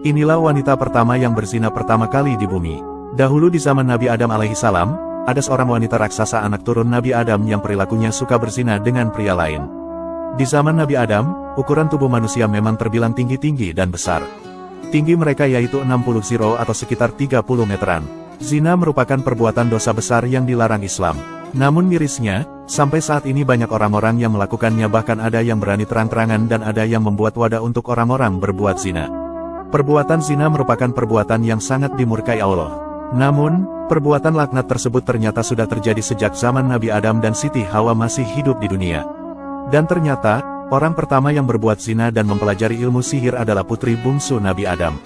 Inilah wanita pertama yang berzina pertama kali di bumi. Dahulu di zaman Nabi Adam alaihissalam, ada seorang wanita raksasa anak turun Nabi Adam yang perilakunya suka berzina dengan pria lain. Di zaman Nabi Adam, ukuran tubuh manusia memang terbilang tinggi-tinggi dan besar. Tinggi mereka yaitu 60 atau sekitar 30 meteran. Zina merupakan perbuatan dosa besar yang dilarang Islam. Namun mirisnya, sampai saat ini banyak orang-orang yang melakukannya, bahkan ada yang berani terang-terangan dan ada yang membuat wadah untuk orang-orang berbuat zina. Perbuatan zina merupakan perbuatan yang sangat dimurkai Allah. Namun, perbuatan laknat tersebut ternyata sudah terjadi sejak zaman Nabi Adam dan Siti Hawa masih hidup di dunia. Dan ternyata, orang pertama yang berbuat zina dan mempelajari ilmu sihir adalah putri bungsu Nabi Adam.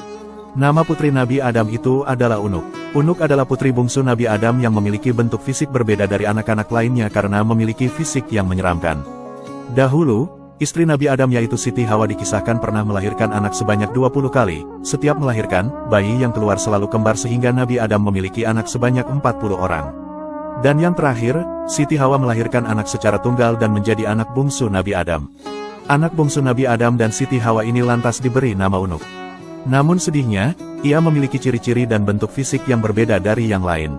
Nama putri Nabi Adam itu adalah Unuk. Unuk adalah putri bungsu Nabi Adam yang memiliki bentuk fisik berbeda dari anak-anak lainnya karena memiliki fisik yang menyeramkan. Dahulu, istri Nabi Adam yaitu Siti Hawa dikisahkan pernah melahirkan anak sebanyak 20 kali. Setiap melahirkan, bayi yang keluar selalu kembar sehingga Nabi Adam memiliki anak sebanyak 40 orang. Dan yang terakhir, Siti Hawa melahirkan anak secara tunggal dan menjadi anak bungsu Nabi Adam. Anak bungsu Nabi Adam dan Siti Hawa ini lantas diberi nama Unuk. Namun sedihnya, ia memiliki ciri-ciri dan bentuk fisik yang berbeda dari yang lain.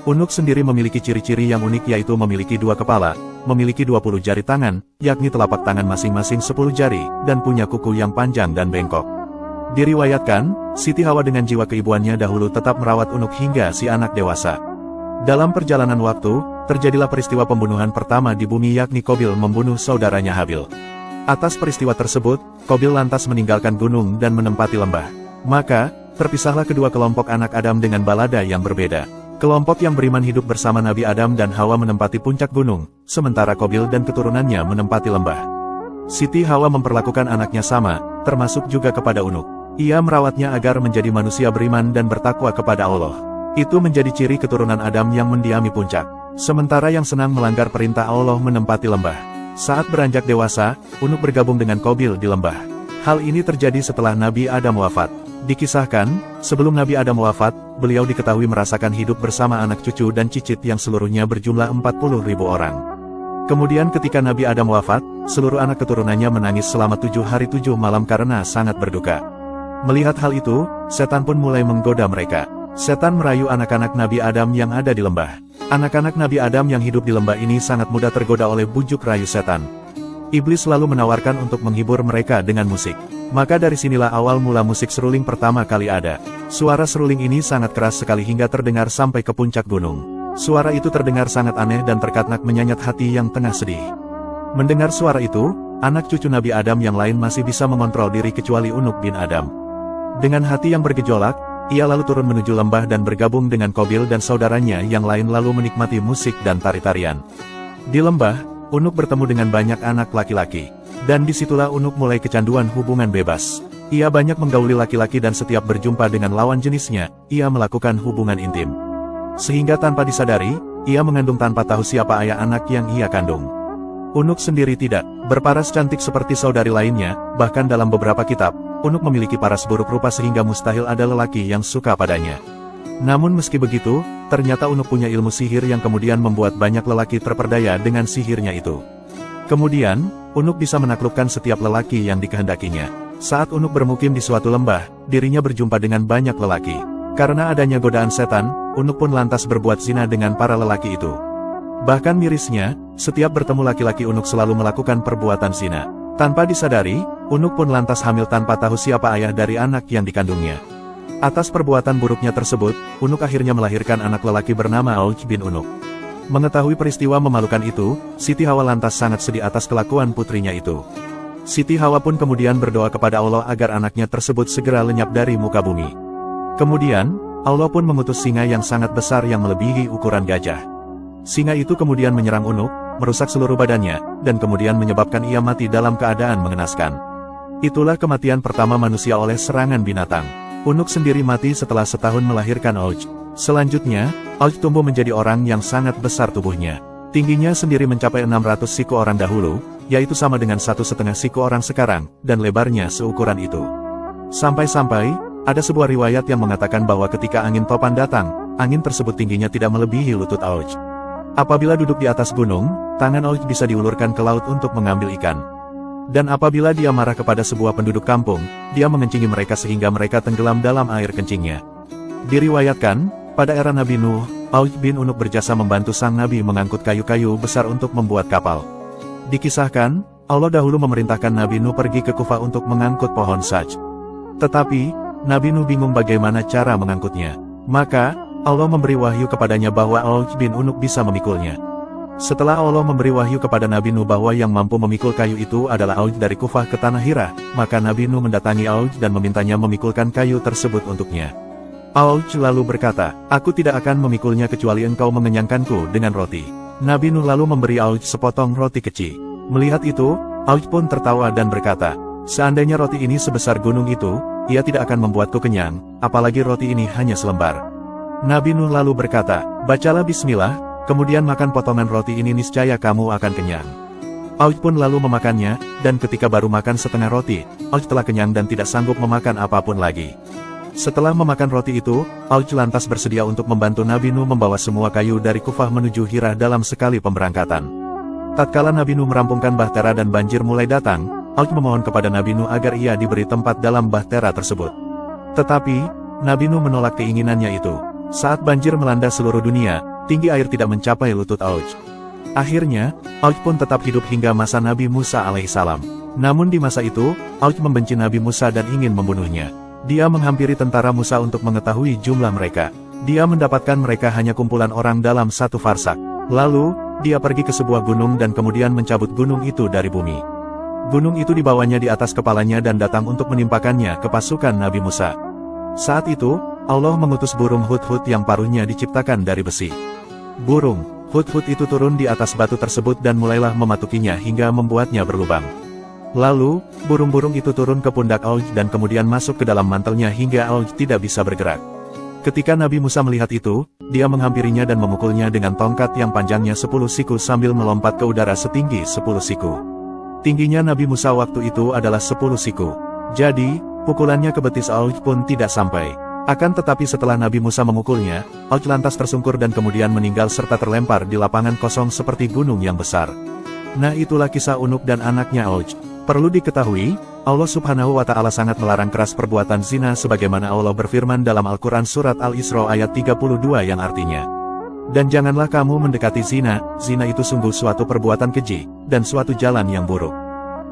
Unuk sendiri memiliki ciri-ciri yang unik yaitu memiliki 2 kepala, memiliki 20 jari tangan, yakni telapak tangan masing-masing 10 jari, dan punya kuku yang panjang dan bengkok. Diriwayatkan, Siti Hawa dengan jiwa keibuannya dahulu tetap merawat Unuk hingga si anak dewasa. Dalam perjalanan waktu, terjadilah peristiwa pembunuhan pertama di bumi yakni Qabil membunuh saudaranya Habil. Atas peristiwa tersebut, Qabil lantas meninggalkan gunung dan menempati lembah. Maka, terpisahlah kedua kelompok anak Adam dengan balada yang berbeda. Kelompok yang beriman hidup bersama Nabi Adam dan Hawa menempati puncak gunung, sementara Qabil dan keturunannya menempati lembah. Siti Hawa memperlakukan anaknya sama, termasuk juga kepada Unuk. Ia merawatnya agar menjadi manusia beriman dan bertakwa kepada Allah. Itu menjadi ciri keturunan Adam yang mendiami puncak. Sementara yang senang melanggar perintah Allah menempati lembah. Saat beranjak dewasa, Unuk bergabung dengan Qabil di lembah. Hal ini terjadi setelah Nabi Adam wafat. Dikisahkan, sebelum Nabi Adam wafat, beliau diketahui merasakan hidup bersama anak cucu dan cicit yang seluruhnya berjumlah 40.000 orang. Kemudian ketika Nabi Adam wafat, seluruh anak keturunannya menangis selama 7 hari 7 malam karena sangat berduka. Melihat hal itu, setan pun mulai menggoda mereka. Setan merayu anak-anak Nabi Adam yang ada di lembah. Anak-anak Nabi Adam yang hidup di lembah ini sangat mudah tergoda oleh bujuk rayu setan. Iblis selalu menawarkan untuk menghibur mereka dengan musik. Maka dari sinilah awal mula musik seruling pertama kali ada. Suara seruling ini sangat keras sekali hingga terdengar sampai ke puncak gunung. Suara itu terdengar sangat aneh dan terkadang menyayat hati yang tengah sedih. Mendengar suara itu, anak cucu Nabi Adam yang lain masih bisa mengontrol diri kecuali Unuk bin Adam. Dengan hati yang bergejolak, ia lalu turun menuju lembah dan bergabung dengan Qabil dan saudaranya yang lain lalu menikmati musik dan tari-tarian. Di lembah, Unuk bertemu dengan banyak anak laki-laki. Dan disitulah Unuk mulai kecanduan hubungan bebas. Ia banyak menggauli laki-laki dan setiap berjumpa dengan lawan jenisnya, ia melakukan hubungan intim. Sehingga tanpa disadari, ia mengandung tanpa tahu siapa ayah anak yang ia kandung. Unuk sendiri tidak berparas cantik seperti saudari lainnya, bahkan dalam beberapa kitab, Unuk memiliki paras buruk rupa sehingga mustahil ada lelaki yang suka padanya. Namun meski begitu, ternyata Unuk punya ilmu sihir yang kemudian membuat banyak lelaki terperdaya dengan sihirnya itu. Kemudian, Unuk bisa menaklukkan setiap lelaki yang dikehendakinya. Saat Unuk bermukim di suatu lembah, dirinya berjumpa dengan banyak lelaki. Karena adanya godaan setan, Unuk pun lantas berbuat zina dengan para lelaki itu. Bahkan mirisnya, setiap bertemu laki-laki Unuk selalu melakukan perbuatan zina. Tanpa disadari, Unuk pun lantas hamil tanpa tahu siapa ayah dari anak yang dikandungnya. Atas perbuatan buruknya tersebut, Unuk akhirnya melahirkan anak lelaki bernama Auj bin Unuk. Mengetahui peristiwa memalukan itu, Siti Hawa lantas sangat sedih atas kelakuan putrinya itu. Siti Hawa pun kemudian berdoa kepada Allah agar anaknya tersebut segera lenyap dari muka bumi. Kemudian, Allah pun mengutus singa yang sangat besar yang melebihi ukuran gajah. Singa itu kemudian menyerang Unuk, merusak seluruh badannya, dan kemudian menyebabkan ia mati dalam keadaan mengenaskan. Itulah kematian pertama manusia oleh serangan binatang. Unuk sendiri mati setelah setahun melahirkan Auj. Selanjutnya, Auj tumbuh menjadi orang yang sangat besar tubuhnya. Tingginya sendiri mencapai 600 siku orang dahulu, yaitu sama dengan 1,5 siku orang sekarang, dan lebarnya seukuran itu. Sampai-sampai, ada sebuah riwayat yang mengatakan bahwa ketika angin topan datang, angin tersebut tingginya tidak melebihi lutut Auj. Apabila duduk di atas gunung, tangan Auj bisa diulurkan ke laut untuk mengambil ikan. Dan apabila dia marah kepada sebuah penduduk kampung, dia mengencingi mereka sehingga mereka tenggelam dalam air kencingnya. Diriwayatkan, pada era Nabi Nuh, Auj bin Unuk berjasa membantu sang Nabi mengangkut kayu-kayu besar untuk membuat kapal. Dikisahkan, Allah dahulu memerintahkan Nabi Nuh pergi ke Kufah untuk mengangkut pohon saj. Tetapi, Nabi Nuh bingung bagaimana cara mengangkutnya. Maka, Allah memberi wahyu kepadanya bahwa Auj bin Unuk bisa memikulnya. Setelah Allah memberi wahyu kepada Nabi Nuh bahwa yang mampu memikul kayu itu adalah Auj dari Kufah ke tanah Hira, maka Nabi Nuh mendatangi Auj dan memintanya memikulkan kayu tersebut untuknya. Auj lalu berkata, "Aku tidak akan memikulnya kecuali engkau mengenyangkanku dengan roti." Nabi Nuh lalu memberi Auj sepotong roti kecil. Melihat itu, Auj pun tertawa dan berkata, "Seandainya roti ini sebesar gunung itu, ia tidak akan membuatku kenyang, apalagi roti ini hanya selembar." Nabi Nuh lalu berkata, "Bacalah bismillah, kemudian makan potongan roti ini niscaya kamu akan kenyang." Auj pun lalu memakannya, dan ketika baru makan setengah roti, Auj telah kenyang dan tidak sanggup memakan apapun lagi. Setelah memakan roti itu, Auj lantas bersedia untuk membantu Nabi Nuh membawa semua kayu dari Kufah menuju Hira dalam sekali pemberangkatan. Tatkala Nabi Nuh merampungkan bahtera dan banjir mulai datang, Auj memohon kepada Nabi Nuh agar ia diberi tempat dalam bahtera tersebut. Tetapi, Nabi Nuh menolak keinginannya itu. Saat banjir melanda seluruh dunia, tinggi air tidak mencapai lutut Auj. Akhirnya, Auj pun tetap hidup hingga masa Nabi Musa alaihissalam. Namun di masa itu, Auj membenci Nabi Musa dan ingin membunuhnya. Dia menghampiri tentara Musa untuk mengetahui jumlah mereka. Dia mendapatkan mereka hanya kumpulan orang dalam satu farsak. Lalu, dia pergi ke sebuah gunung dan kemudian mencabut gunung itu dari bumi. Gunung itu dibawanya di atas kepalanya dan datang untuk menimpakannya ke pasukan Nabi Musa. Saat itu, Allah mengutus burung hut-hut yang paruhnya diciptakan dari besi. Burung hut-hut itu turun di atas batu tersebut dan mulailah mematukinya hingga membuatnya berlubang. Lalu, burung-burung itu turun ke pundak Auj dan kemudian masuk ke dalam mantelnya hingga Auj tidak bisa bergerak. Ketika Nabi Musa melihat itu, dia menghampirinya dan memukulnya dengan tongkat yang panjangnya 10 siku sambil melompat ke udara setinggi 10 siku. Tingginya Nabi Musa waktu itu adalah 10 siku. Jadi, pukulannya ke betis Auj pun tidak sampai. Akan tetapi setelah Nabi Musa memukulnya, Auj lantas tersungkur dan kemudian meninggal serta terlempar di lapangan kosong seperti gunung yang besar. Nah, itulah kisah Unuk dan anaknya Auj. Perlu diketahui, Allah Subhanahu wa Ta'ala sangat melarang keras perbuatan zina sebagaimana Allah berfirman dalam Al-Quran Surat Al-Isra ayat 32 yang artinya, "Dan janganlah kamu mendekati zina, zina itu sungguh suatu perbuatan keji, dan suatu jalan yang buruk."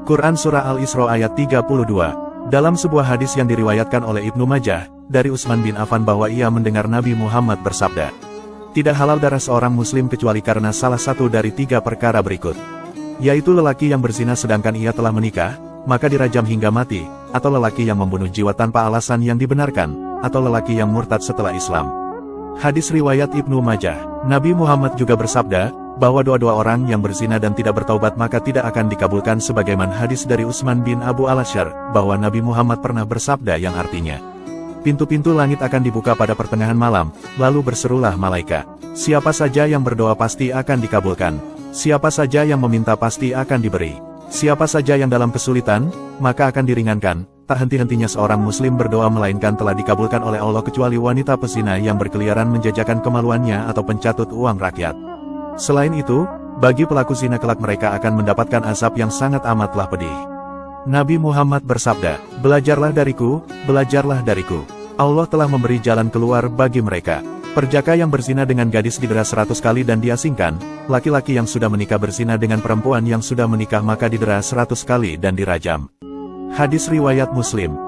Quran Surah Al-Isra ayat 32. Dalam sebuah hadis yang diriwayatkan oleh Ibnu Majah, dari Utsman bin Affan bahwa ia mendengar Nabi Muhammad bersabda, "Tidak halal darah seorang muslim kecuali karena salah satu dari 3 perkara berikut. Yaitu lelaki yang berzina sedangkan ia telah menikah, maka dirajam hingga mati, atau lelaki yang membunuh jiwa tanpa alasan yang dibenarkan, atau lelaki yang murtad setelah Islam." Hadis riwayat Ibnu Majah. Nabi Muhammad juga bersabda, bahwa doa-doa orang yang berzina dan tidak bertaubat maka tidak akan dikabulkan sebagaimana hadis dari Utsman bin Abu Al-Asyar, bahwa Nabi Muhammad pernah bersabda yang artinya, "Pintu-pintu langit akan dibuka pada pertengahan malam, lalu berserulah malaikat. Siapa saja yang berdoa pasti akan dikabulkan. Siapa saja yang meminta pasti akan diberi. Siapa saja yang dalam kesulitan, maka akan diringankan." Tak henti-hentinya seorang muslim berdoa melainkan telah dikabulkan oleh Allah kecuali wanita pezina yang berkeliaran menjajakan kemaluannya atau pencatut uang rakyat. Selain itu, bagi pelaku zina kelak mereka akan mendapatkan azab yang sangat amatlah pedih. Nabi Muhammad bersabda, belajarlah dariku, Allah telah memberi jalan keluar bagi mereka. Perjaka yang berzina dengan gadis didera 100 kali dan diasingkan, laki-laki yang sudah menikah berzina dengan perempuan yang sudah menikah maka didera 100 kali dan dirajam. Hadis riwayat Muslim.